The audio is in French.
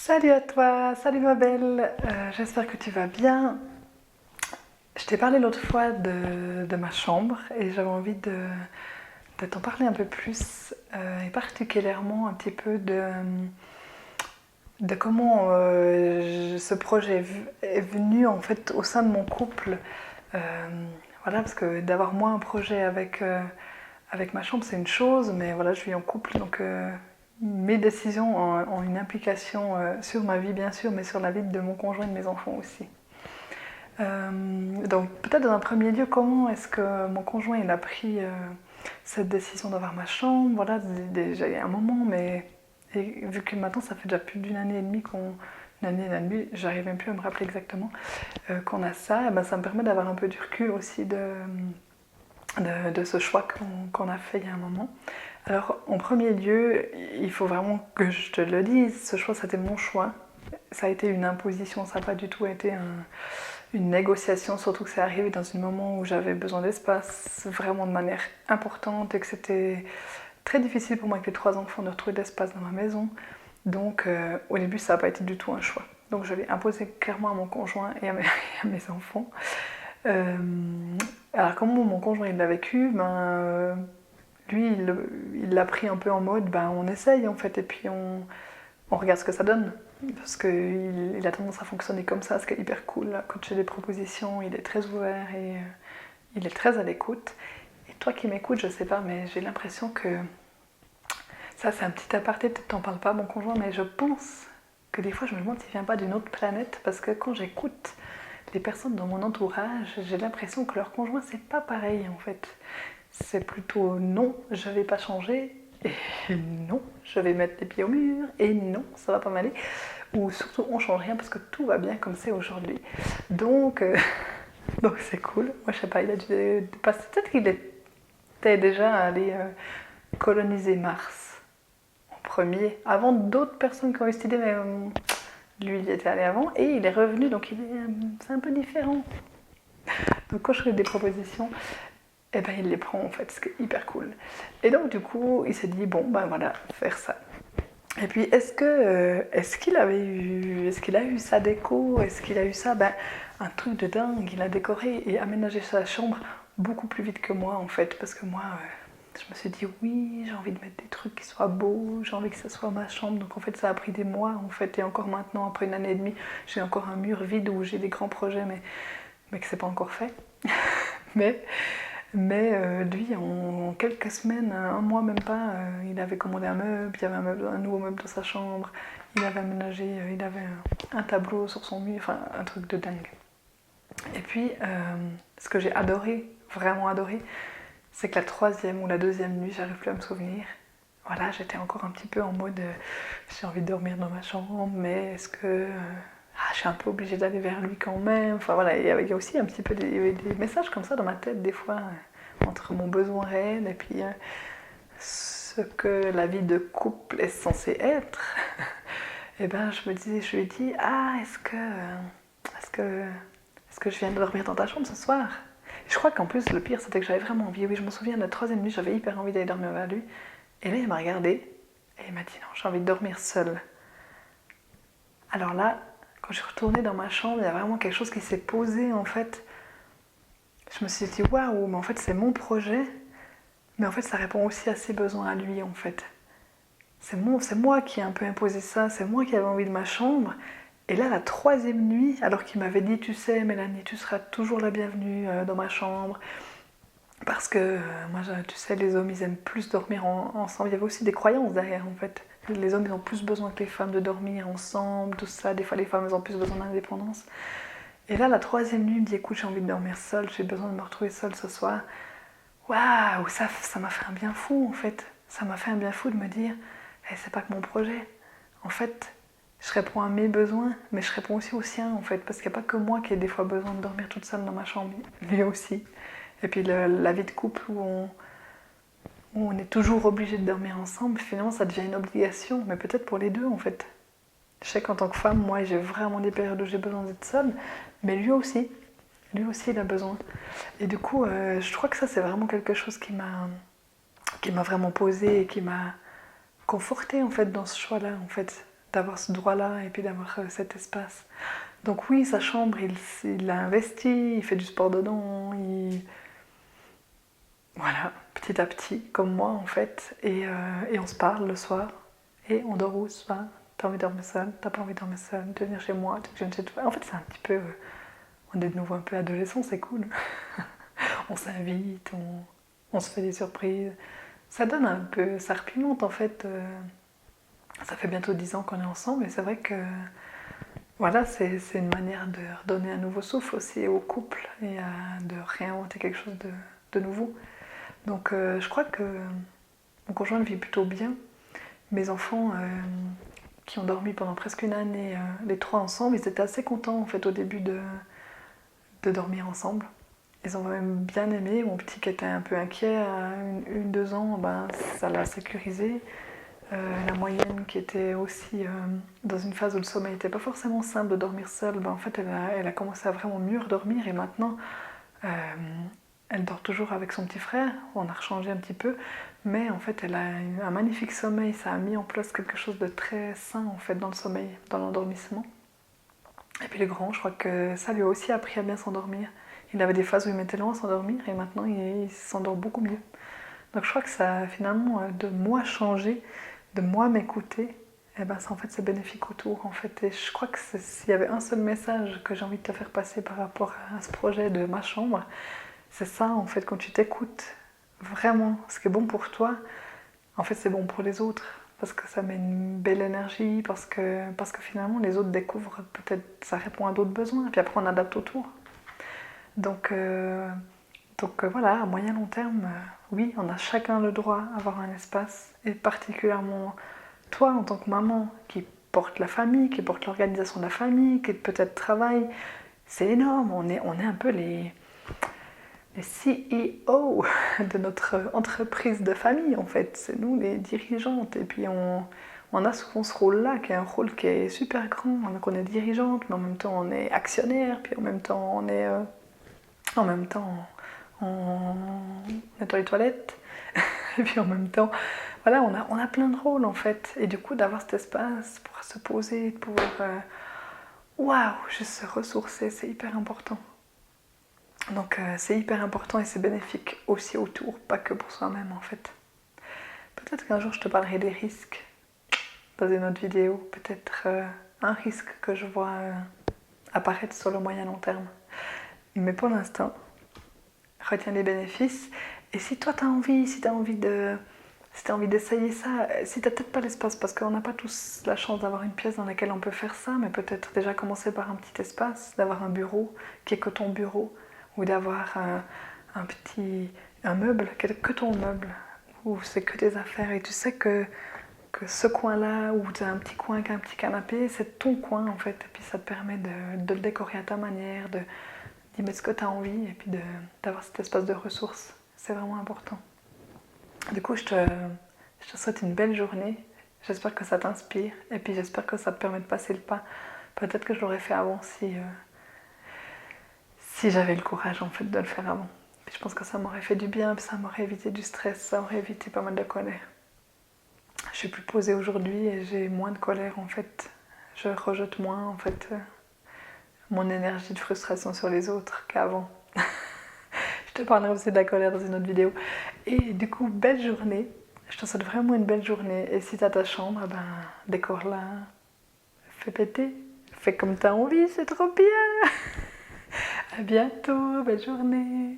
Salut à toi, salut ma belle, j'espère que tu vas bien. Je t'ai parlé l'autre fois de ma chambre et j'avais envie de t'en parler un peu plus et particulièrement un petit peu de comment ce projet est venu en fait au sein de mon couple. Euh, voilà, parce que d'avoir moi un projet avec ma chambre c'est une chose, mais voilà, je vis en couple donc mes décisions ont une implication sur ma vie bien sûr, mais sur la vie de mon conjoint et de mes enfants aussi. Donc peut-être dans un premier lieu, comment est-ce que mon conjoint il a pris cette décision d'avoir ma chambre. Voilà, déjà il y a un moment, mais vu que maintenant ça fait déjà plus d'une année et demie une année et demie, j'arrive même plus à me rappeler exactement, qu'on a ça, et ben ça me permet d'avoir un peu du recul aussi de ce choix qu'on a fait il y a un moment. Alors, en premier lieu, il faut vraiment que je te le dise, ce choix, c'était mon choix. Ça a été une imposition, ça n'a pas du tout été une négociation, surtout que c'est arrivé dans un moment où j'avais besoin d'espace, vraiment de manière importante, et que c'était très difficile pour moi avec les 3 enfants de retrouver de l'espace dans ma maison. Donc, au début, ça n'a pas été du tout un choix. Donc, je l'ai imposé clairement à mon conjoint et à mes enfants. Euh, alors comment mon conjoint il l'a vécu, lui il l'a pris un peu en mode on essaye en fait et puis on regarde ce que ça donne. Parce qu'il a tendance à fonctionner comme ça, ce qui est hyper cool. Quand j'ai des propositions, il est très ouvert et il est très à l'écoute. Et toi qui m'écoutes, je sais pas, mais j'ai l'impression que ça c'est un petit aparté, peut-être t'en parles pas mon conjoint, mais je pense que des fois je me demande s'il vient pas d'une autre planète, parce que quand j'écoute les personnes dans mon entourage, j'ai l'impression que leur conjoint c'est pas pareil en fait. C'est plutôt non, je vais pas changer, et non, je vais mettre les pieds au mur, et non, ça va pas m'aller. Ou surtout on change rien parce que tout va bien comme c'est aujourd'hui. Donc, donc c'est cool. Moi je sais pas, il a dû passer. Peut-être qu'il était déjà allé coloniser Mars en premier, avant d'autres personnes qui ont eu cette idée, mais lui il était allé avant et il est revenu, donc c'est un peu différent. Donc quand je fais des propositions, et ben il les prend en fait, ce qui est hyper cool. Et donc du coup, il s'est dit bon ben voilà, faire ça. Et puis est-ce qu'il a eu sa déco, est-ce qu'il a eu ça, un truc de dingue. Il a décoré et aménagé sa chambre beaucoup plus vite que moi en fait, parce que moi je me suis dit oui, j'ai envie de mettre des trucs qui soient beaux, j'ai envie que ça soit ma chambre. Donc en fait ça a pris des mois en fait, et encore maintenant après une année et demie, j'ai encore un mur vide où j'ai des grands projets mais que c'est pas encore fait. mais lui, en quelques semaines, un mois même pas, il avait commandé un meuble, il y avait un nouveau meuble dans sa chambre, il avait aménagé, il avait un tableau sur son mur, enfin un truc de dingue. Et puis, ce que j'ai adoré, vraiment adoré, c'est que la troisième ou la deuxième nuit, j'arrive plus à me souvenir, voilà, j'étais encore un petit peu en mode, j'ai envie de dormir dans ma chambre, mais est-ce que je suis un peu obligée d'aller vers lui quand même. Enfin voilà, il y avait aussi un petit peu des messages comme ça dans ma tête des fois, entre mon besoin réel et puis ce que la vie de couple est censée être. Et je lui ai dit, est-ce que je viens de dormir dans ta chambre ce soir? Et je crois qu'en plus le pire c'était que j'avais vraiment envie. Oui, je me souviens de la troisième nuit, j'avais hyper envie d'aller dormir vers lui. Et là il m'a regardé et il m'a dit non, j'ai envie de dormir seule. Alors là, quand je suis retournée dans ma chambre, il y a vraiment quelque chose qui s'est posé en fait. Je me suis dit waouh, mais en fait c'est mon projet, mais en fait ça répond aussi à ses besoins à lui en fait. C'est moi qui ai un peu imposé ça, c'est moi qui avais envie de ma chambre. Et là la troisième nuit, alors qu'il m'avait dit tu sais Mélanie, tu seras toujours la bienvenue dans ma chambre, parce que moi tu sais les hommes ils aiment plus dormir ensemble. Il y avait aussi des croyances derrière en fait. Les hommes ils ont plus besoin que les femmes de dormir ensemble, tout ça. Des fois les femmes elles ont plus besoin d'indépendance. Et là la troisième nuit il me dit écoute j'ai envie de dormir seule, j'ai besoin de me retrouver seule ce soir. Waouh, ça m'a fait un bien fou en fait. Ça m'a fait un bien fou de me dire c'est pas que mon projet. En fait je réponds à mes besoins, mais je réponds aussi aux siens en fait, parce qu'il n'y a pas que moi qui ai des fois besoin de dormir toute seule dans ma chambre, lui aussi. Et puis la vie de couple où on est toujours obligé de dormir ensemble, finalement ça devient une obligation, mais peut-être pour les deux en fait. Je sais qu'en tant que femme, moi j'ai vraiment des périodes où j'ai besoin d'être seule, mais lui aussi il a besoin. Et du coup, je crois que ça c'est vraiment quelque chose qui m'a vraiment posée et qui m'a confortée en fait dans ce choix-là en fait. d'avoir ce droit-là et puis d'avoir cet espace. Donc oui, sa chambre, il l'a investi, il fait du sport dedans, voilà, petit à petit, comme moi en fait, et on se parle le soir, et on dort où ce soir? T'as envie de dormir seul? T'as pas envie de dormir seul? Tu veux venir chez moi? Tu veux que je vienne chez toi? En fait, c'est un petit peu... on est de nouveau un peu adolescents, c'est cool. On s'invite, on se fait des surprises. Ça donne un peu... Ça repimente en fait. Ça fait bientôt 10 ans qu'on est ensemble, et c'est vrai que... Voilà, c'est une manière de redonner un nouveau souffle aussi au couple, et de réinventer quelque chose de nouveau. Donc je crois que mon conjoint vit plutôt bien. Mes enfants, qui ont dormi pendant presque une année, les trois ensemble, ils étaient assez contents en fait au début de dormir ensemble. Ils ont même bien aimé. Mon petit qui était un peu inquiet à 2 ans, ben, ça l'a sécurisé. La moyenne qui était aussi dans une phase où le sommeil n'était pas forcément simple de dormir seule, ben, en fait elle a commencé à vraiment mieux redormir, et maintenant elle dort toujours avec son petit frère. On a rechangé un petit peu, mais en fait elle a un magnifique sommeil. Ça a mis en place quelque chose de très sain en fait dans le sommeil, dans l'endormissement. Et puis le grand, je crois que ça lui a aussi appris à bien s'endormir. Il avait des phases où il mettait long à s'endormir, et maintenant il s'endort beaucoup mieux. Donc je crois que ça a finalement de moi changer, de moi m'écouter, et ben ça, en fait c'est bénéfique autour en fait. Et je crois que s'il y avait un seul message que j'ai envie de te faire passer par rapport à ce projet de ma chambre, c'est ça en fait. Quand tu t'écoutes vraiment, ce qui est bon pour toi, en fait c'est bon pour les autres, parce que ça met une belle énergie, parce que finalement les autres découvrent, peut-être ça répond à d'autres besoins, et puis après on adapte autour. Donc voilà, à moyen long terme, oui, on a chacun le droit d'avoir un espace, et particulièrement toi en tant que maman qui porte la famille, qui porte l'organisation de la famille, qui peut-être travaille. C'est énorme, on est un peu les CEO de notre entreprise de famille en fait. C'est nous les dirigeantes, et puis on a souvent ce rôle-là, qui est un rôle qui est super grand. Donc on est dirigeante, mais en même temps on est actionnaire, puis en même temps on est... on nettoie les toilettes, et puis en même temps, voilà, on a plein de rôles en fait. Et du coup, d'avoir cet espace pour se poser, de pouvoir, waouh, juste se ressourcer, c'est hyper important. Donc c'est hyper important, et c'est bénéfique aussi autour, pas que pour soi-même en fait. Peut-être qu'un jour je te parlerai des risques dans une autre vidéo, peut-être un risque que je vois apparaître sur le moyen long terme. Mais pour l'instant, retiens les bénéfices. Et si toi t'as envie, si t'as envie d'essayer ça, si t'as peut-être pas l'espace, parce qu'on n'a pas tous la chance d'avoir une pièce dans laquelle on peut faire ça, mais peut-être déjà commencer par un petit espace, d'avoir un bureau qui est que ton bureau, ou d'avoir un meuble, que ton meuble, où c'est que tes affaires, et tu sais que ce coin-là, où tu as un petit coin avec un petit canapé, c'est ton coin en fait, et puis ça te permet de le décorer à ta manière, d'y mettre ce que tu as envie, et puis d'avoir cet espace de ressources. C'est vraiment important. Du coup, je te souhaite une belle journée. J'espère que ça t'inspire, et puis j'espère que ça te permet de passer le pas. Peut-être que je l'aurais fait avant si j'avais le courage en fait de le faire avant. Puis je pense que ça m'aurait fait du bien, puis ça m'aurait évité du stress, ça m'aurait évité pas mal de colère. Je suis plus posée aujourd'hui, et j'ai moins de colère en fait. Je rejette moins en fait mon énergie de frustration sur les autres qu'avant. Je te parlerai aussi de la colère dans une autre vidéo. Et du coup, belle journée. Je te souhaite vraiment une belle journée. Et si t'as ta chambre, ben, décore-la. Fais péter. Fais comme t'as envie, c'est trop bien. À bientôt, belle journée.